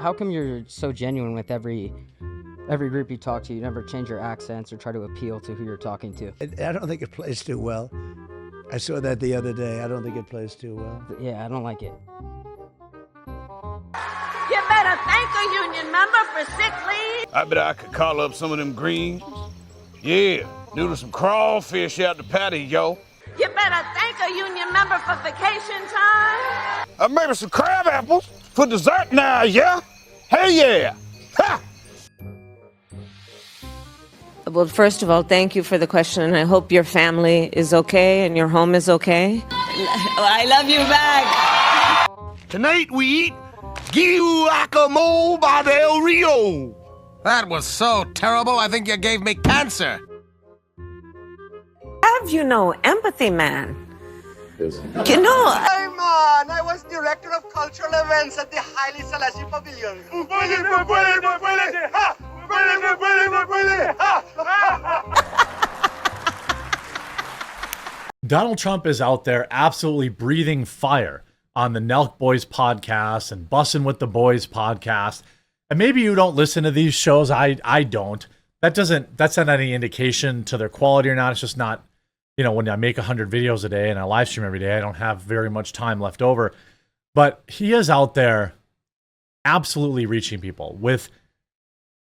how come you're so genuine with every group you talk to? You never change your accents or try to appeal to who you're talking to. I don't think it plays too well. I saw that the other day. I don't think it plays too well. But yeah, I don't like it. You better thank a union member for sick leave. I bet I could call up some of them greens. Yeah, noodle some crawfish out the patio. You better thank a union member for vacation time. Maybe some crab apples for dessert now, yeah? Hey, yeah! Ha! Well, first of all, thank you for the question, and I hope your family is okay and your home is okay. I love you back. Tonight we eat guacamole by Del Rio. That was so terrible, I think you gave me cancer. Have you no empathy, man? You know, Hey man, I was director of cultural events at the Haile Selassie Pavilion. Donald Trump is out there absolutely breathing fire on the Nelk Boys podcast and Bussin' with the Boys podcast. And maybe you don't listen to these shows. I don't. That's not any indication to their quality or not. It's just not, when I make 100 videos a day and I live stream every day, I don't have very much time left over. But he is out there absolutely reaching people with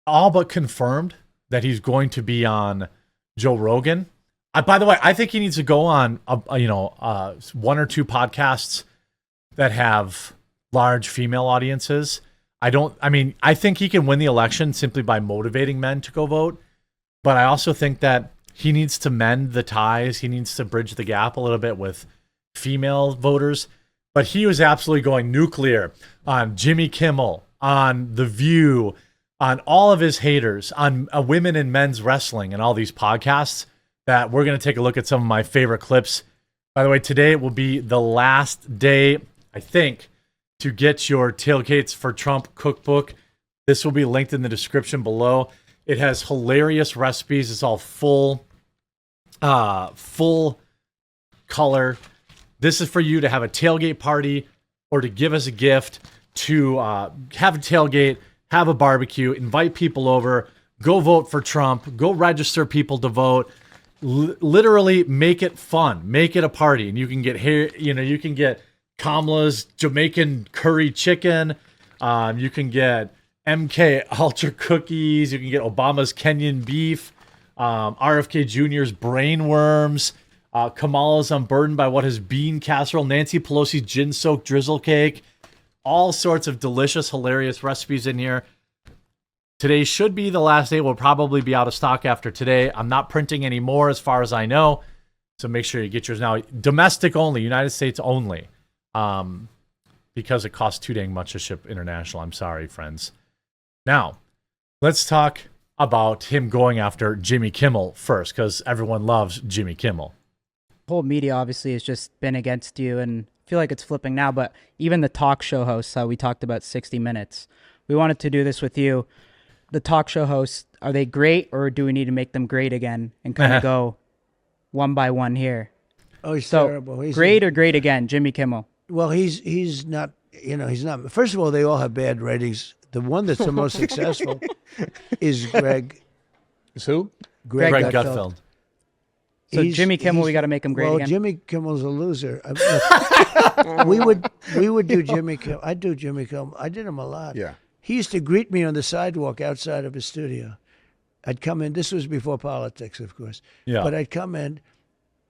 all but confirmed that he's going to be on Joe Rogan. By the way, I think he needs to go on, one or two podcasts that have large female audiences. I think he can win the election simply by motivating men to go vote. But I also think that he needs to mend the ties. He needs to bridge the gap a little bit with female voters. But he was absolutely going nuclear on Jimmy Kimmel, on The View, on all of his haters, on women and men's wrestling and all these podcasts that we're going to take a look at some of my favorite clips. By the way, today will be the last day, I think, to get your Tailgates for Trump cookbook. This will be linked in the description below. It has hilarious recipes. It's all full color. This is for you to have a tailgate party or to give us a gift, to have a tailgate, have a barbecue, invite people over, go vote for Trump, go register people to vote. Literally make it fun, make it a party. And you can get you can get Kamala's Jamaican curry chicken. You can get MK Ultra cookies. You can get Obama's Kenyan beef, RFK Jr.'s brain worms, Kamala's unburdened by what is bean casserole, Nancy Pelosi's gin-soaked drizzle cake. All sorts of delicious, hilarious recipes in here. Today should be the last day. We'll probably be out of stock after today. I'm not printing any more as far as I know. So make sure you get yours now. Domestic only, United States only. Because it costs too dang much to ship international. I'm sorry, friends. Now, let's talk about him going after Jimmy Kimmel first, because everyone loves Jimmy Kimmel. The whole media obviously has just been against you, and I feel like it's flipping now, but even the talk show hosts, how we talked about 60 Minutes, we wanted to do this with you. The talk show hosts, are they great, or do we need to make them great again and kind of go one by one here? Oh, he's terrible. He's great or great again, Jimmy Kimmel? Well, he's not, he's not. First of all, they all have bad ratings. The one that's the most successful is Greg. Is who? Greg Gutfeld. So Jimmy Kimmel, we got to make him great again? Well, Jimmy Kimmel's a loser. we would do Jimmy Kimmel. I'd do Jimmy Kimmel. I did him a lot. Yeah. He used to greet me on the sidewalk outside of his studio. I'd come in. This was before politics, of course. Yeah. But I'd come in,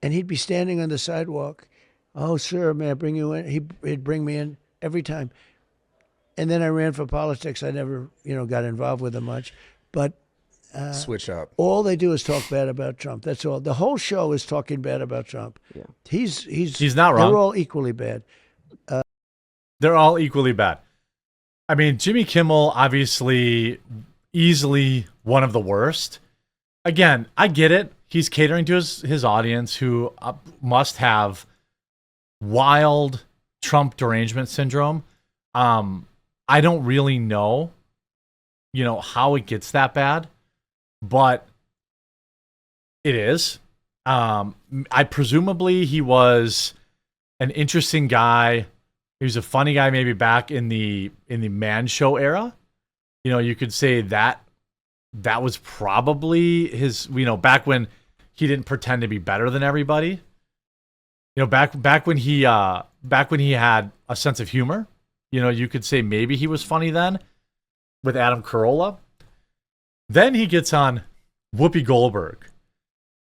and he'd be standing on the sidewalk. Oh, sir, may I bring you in? He'd bring me in every time. And then I ran for politics. I never, got involved with him much. But switch up. All they do is talk bad about Trump. That's all. The whole show is talking bad about Trump. Yeah. He's not wrong. They're all equally bad. They're all equally bad. I mean, Jimmy Kimmel, obviously, easily one of the worst. Again, I get it. He's catering to his audience who must have wild Trump derangement syndrome. I don't really know, how it gets that bad, but it is. Presumably he was an interesting guy, He was a funny guy maybe back in the Man Show era. You know, you could say that was probably his, you know, back when he didn't pretend to be better than everybody. You know, back when he had a sense of humor. You know, you could say maybe he was funny then with Adam Carolla. Then he gets on Whoopi Goldberg,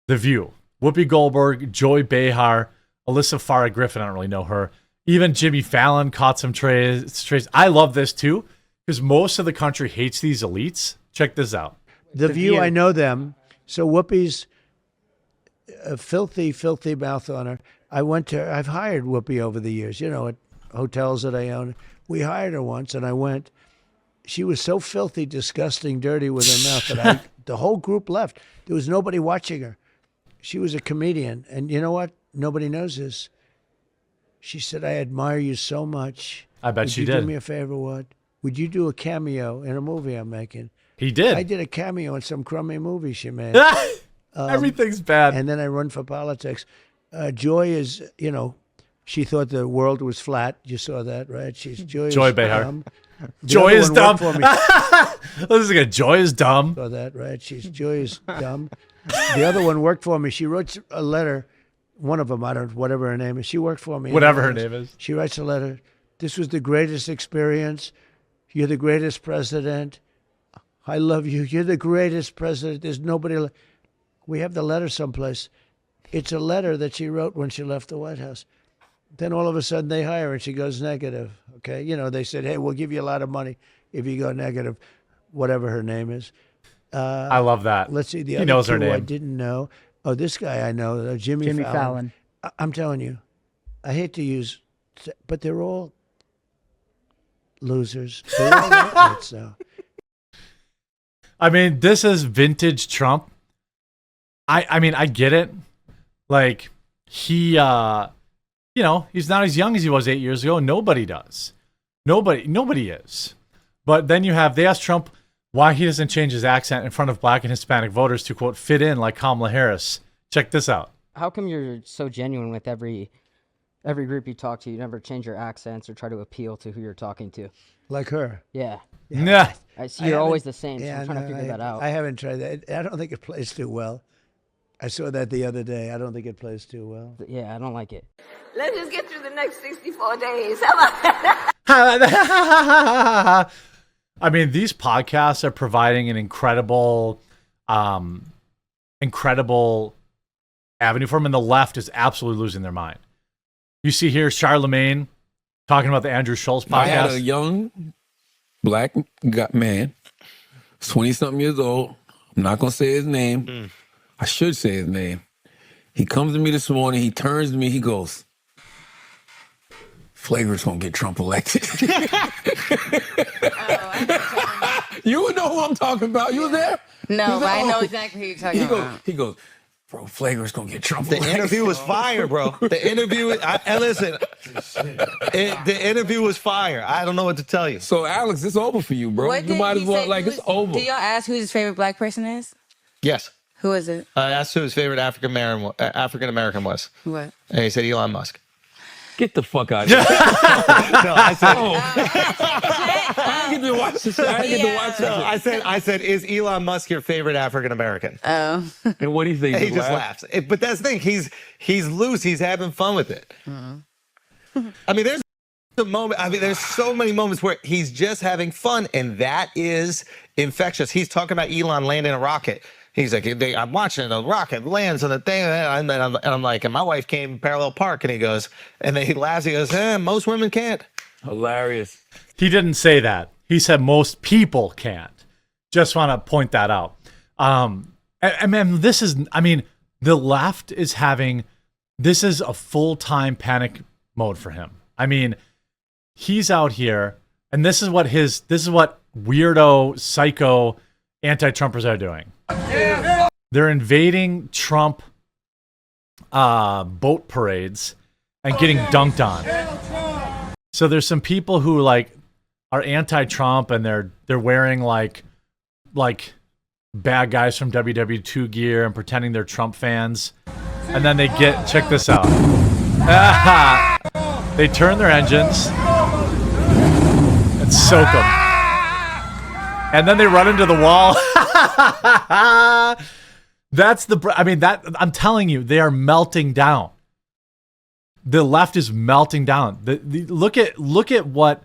The View. Whoopi Goldberg, Joy Behar, Alyssa Farah Griffin, I don't really know her. Even Jimmy Fallon caught some strays. I love this too, because most of the country hates these elites. Check this out. The View, I know them. So Whoopi's a filthy, filthy mouth on her. I've hired Whoopi over the years, you know, at hotels that I own. We hired her once, and I went. She was so filthy, disgusting, dirty with her mouth that the whole group left. There was nobody watching her. She was a comedian. And you know what? Nobody knows this. She said, I admire you so much. I bet she did. Would you do me did. a favor, what? Would you do a cameo in a movie I'm making? He did. I did a cameo in some crummy movie she made. Everything's bad. And then I run for politics. Joy is, you know, she thought the world was flat. You saw that, right? Joy Behar. dumb. Joy is dumb. For me. This is like Joy is dumb. Saw that, right? Joy is dumb. The other one worked for me. She wrote a letter. One of them, I don't, whatever her name is. She worked for me. Whatever her name is. She writes a letter. This was the greatest experience. You're the greatest president. I love you. You're the greatest president. There's nobody. We have the letter someplace. It's a letter that she wrote when she left the White House. Then all of a sudden they hire her and she goes negative. Okay. You know, they said, hey, we'll give you a lot of money if you go negative, whatever her name is. I love that. Let's see. The he other knows two her name. I didn't know. Oh, this guy I know, Jimmy Fallon. I'm telling you, I hate to use, but they're all losers. They're all outlets now. I mean, this is vintage Trump. I mean, I get it. Like, he, you know, he's not as young as he was 8 years ago. Nobody does. Nobody is. But then they asked Trump why he doesn't change his accent in front of black and Hispanic voters to, quote, fit in like Kamala Harris. Check this out. How come you're so genuine with every group you talk to? You never change your accents or try to appeal to who you're talking to. Like her. Yeah. Yeah. I see you're always the same, so Yeah, I'm trying to figure that out. I haven't tried that. I don't think it plays too well. I saw that the other day. I don't think it plays too well. Yeah, I don't like it. Let's just get through the next 64 days. How about I mean, these podcasts are providing an incredible avenue for him, and the left is absolutely losing their mind. You see here Charlemagne talking about the Andrew Schultz podcast. I had a young black man, 20-something years old. I'm not going to say his name. I should say his name. He comes to me this morning. He turns to me. He goes, Flavor's going to get Trump elected. You would know who I'm talking about. You were there? No, but I know exactly who you're talking about. He goes, bro, Flavor's going to get Trump elected. The interview was fire, bro. The interview, listen, the interview was fire. I don't know what to tell you. So, Alex, it's over for you, bro. You might as well, it's over. Do y'all ask who his favorite black person is? Yes. Who is it? I asked who his favorite African American was. What? And he said Elon Musk. Get the fuck out of here. No, I said. I didn't get to watch this. I said, is Elon Musk your favorite African American? Oh. And what do you think? He just laughs. But that's the thing. He's loose. He's having fun with it. I mean, there's a moment. I mean, there's so many moments where he's just having fun, and that is infectious. He's talking about Elon landing a rocket. He's like, I'm watching the rocket lands on the thing, and I'm like, and my wife came parallel park, and he goes, and then he laughs. He goes, most women can't. Hilarious. He didn't say that. He said most people can't. Just want to point that out. I mean, the left is this is a full-time panic mode for him. I mean, he's out here, and this is what weirdo, psycho anti-Trumpers are doing. They're invading Trump boat parades and getting dunked on. So there's some people who are anti-Trump, and they're wearing like bad guys from WW2 gear and pretending they're Trump fans. And then check this out. They turn their engines. and soak them. And then they run into the wall. I'm telling you, they are melting down. The left is melting down. Look at what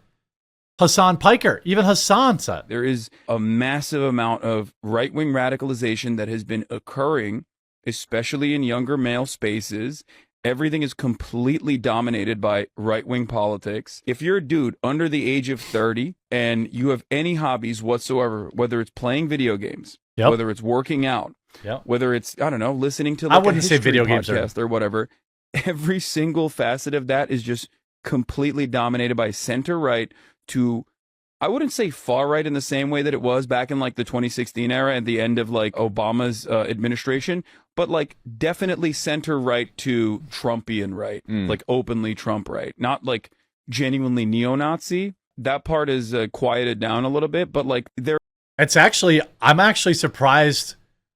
Hassan Piker, even Hassan said. There is a massive amount of right-wing radicalization that has been occurring, especially in younger male spaces. Everything is completely dominated by right-wing politics. If you're a dude under the age of 30 and you have any hobbies whatsoever, whether it's playing video games, whether it's working out, whether it's, I don't know, listening to like I wouldn't say video games or whatever, every single facet of that is just completely dominated by center-right to, I wouldn't say far right in the same way that it was back in like the 2016 era at the end of like Obama's administration, but like definitely center right to Trumpian right, like openly Trump right, not like genuinely neo-Nazi. That part is quieted down a little bit, but like I'm actually surprised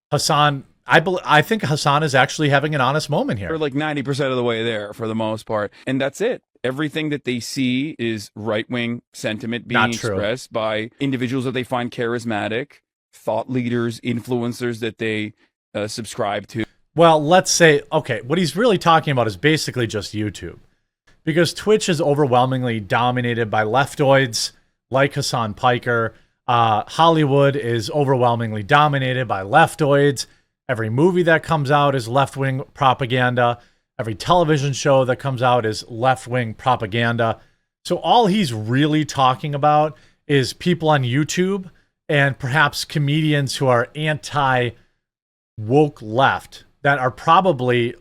Hassan. I think Hassan is actually having an honest moment here. They're like 90% of the way there for the most part, and that's it. Everything that they see is right-wing sentiment being expressed by individuals that they find charismatic, thought leaders, influencers that they subscribe to. Well, let's say, okay, what he's really talking about is basically just YouTube. Because Twitch is overwhelmingly dominated by leftoids like Hassan Piker. Hollywood is overwhelmingly dominated by leftoids. Every movie that comes out is left-wing propaganda. Every television show that comes out is left-wing propaganda. So all he's really talking about is people on YouTube and perhaps comedians who are anti-woke left that are probably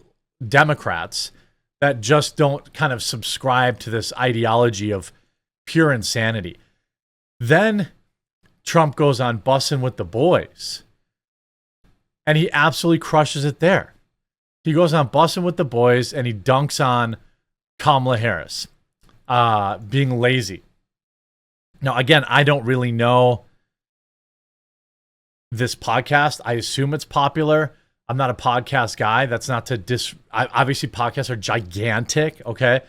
Democrats that just don't kind of subscribe to this ideology of pure insanity. Then Trump goes on Bussin' with the Boys, and he absolutely crushes it there. He goes on Bussin' with the Boys, and he dunks on Kamala Harris being lazy. Now, again, I don't really know this podcast. I assume it's popular. I'm not a podcast guy. That's not to obviously podcasts are gigantic, okay?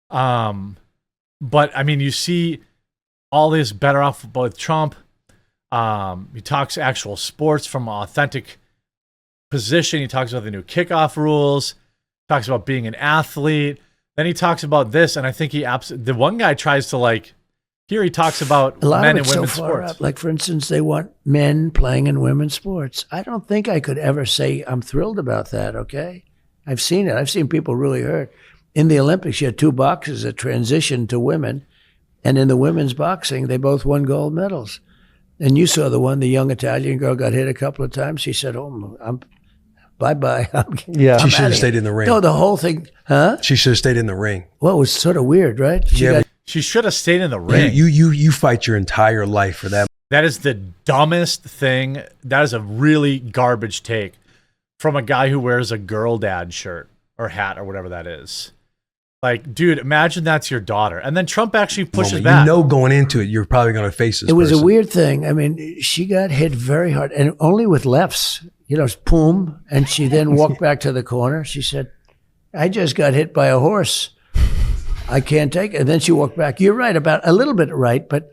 But I mean, you see all this better off with Trump. He talks actual sports from an authentic position. He talks about the new kickoff rules, talks about being an athlete. Then he talks about this, and I think the one guy tries to like, here he talks about men and women's sports. Up. Like, for instance, they want men playing in women's sports. I don't think I could ever say I'm thrilled about that, okay? I've seen it. I've seen people really hurt. In the Olympics, you had two boxers that transitioned to women, and in the women's boxing, they both won gold medals. And you saw the young Italian girl got hit a couple of times. She said, I'm bye-bye. She should have stayed in the ring. No, the whole thing, huh? She should have stayed in the ring. Well, it was sort of weird, right? She should have stayed in the ring. You fight your entire life for that. That is the dumbest thing. That is a really garbage take from a guy who wears a girl dad shirt or hat or whatever that is. Like, dude, imagine that's your daughter. And then Trump actually pushes back. You know, going into it, you're probably going to face this. It was a weird thing. I mean, she got hit very hard, and only with lefts. You know, boom. And she then walked back to the corner. She said, I just got hit by a horse. I can't take it. And then she walked back. You're right, about a little bit right, but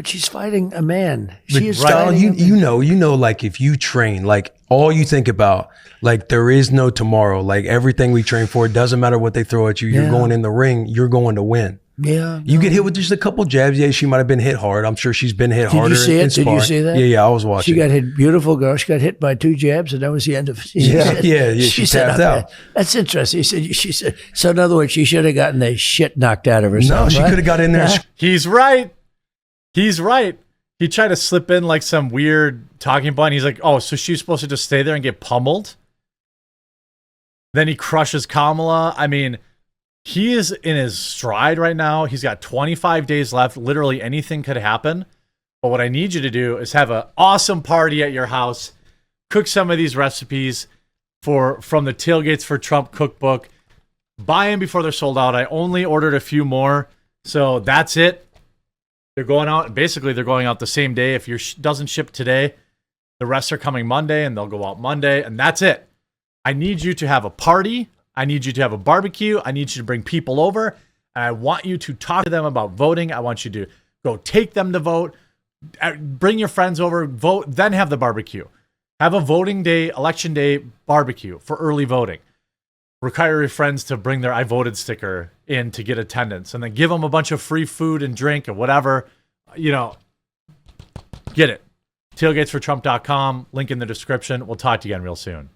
she's fighting a man. She is fighting you know, like if you train, like all you think about, like there is no tomorrow. Like everything we train for, it doesn't matter what they throw at you. You're going in the ring, you're going to win. Yeah. You get hit with just a couple jabs. Yeah, she might have been hit hard. I'm sure she's been hit harder. Did you see it? Did you see that? Yeah, I was watching. She got hit, beautiful girl. She got hit by 2 jabs, and that was the end of it. She tapped out. That's interesting. She said, so in other words, she should have gotten the shit knocked out of herself. No, she could have got in there. He's right. He's right. He tried to slip in like some weird talking point. He's like, oh, so she's supposed to just stay there and get pummeled? Then he crushes Kamala. I mean, he is in his stride right now. He's got 25 days left. Literally anything could happen. But what I need you to do is have an awesome party at your house. Cook some of these recipes from the Tailgates for Trump cookbook. Buy them before they're sold out. I only ordered a few more. So that's it. They're going out. Basically, they're going out the same day. If yours doesn't ship today, the rest are coming Monday, and they'll go out Monday. And that's it. I need you to have a party. I need you to have a barbecue. I need you to bring people over. And I want you to talk to them about voting. I want you to go take them to vote. Bring your friends over, vote, then have the barbecue. Have a voting day, election day barbecue for early voting. Require your friends to bring their I voted sticker in to get attendance, and then give them a bunch of free food and drink and whatever. Get it. Tailgatesfortrump.com, link in the description. We'll talk to you again real soon.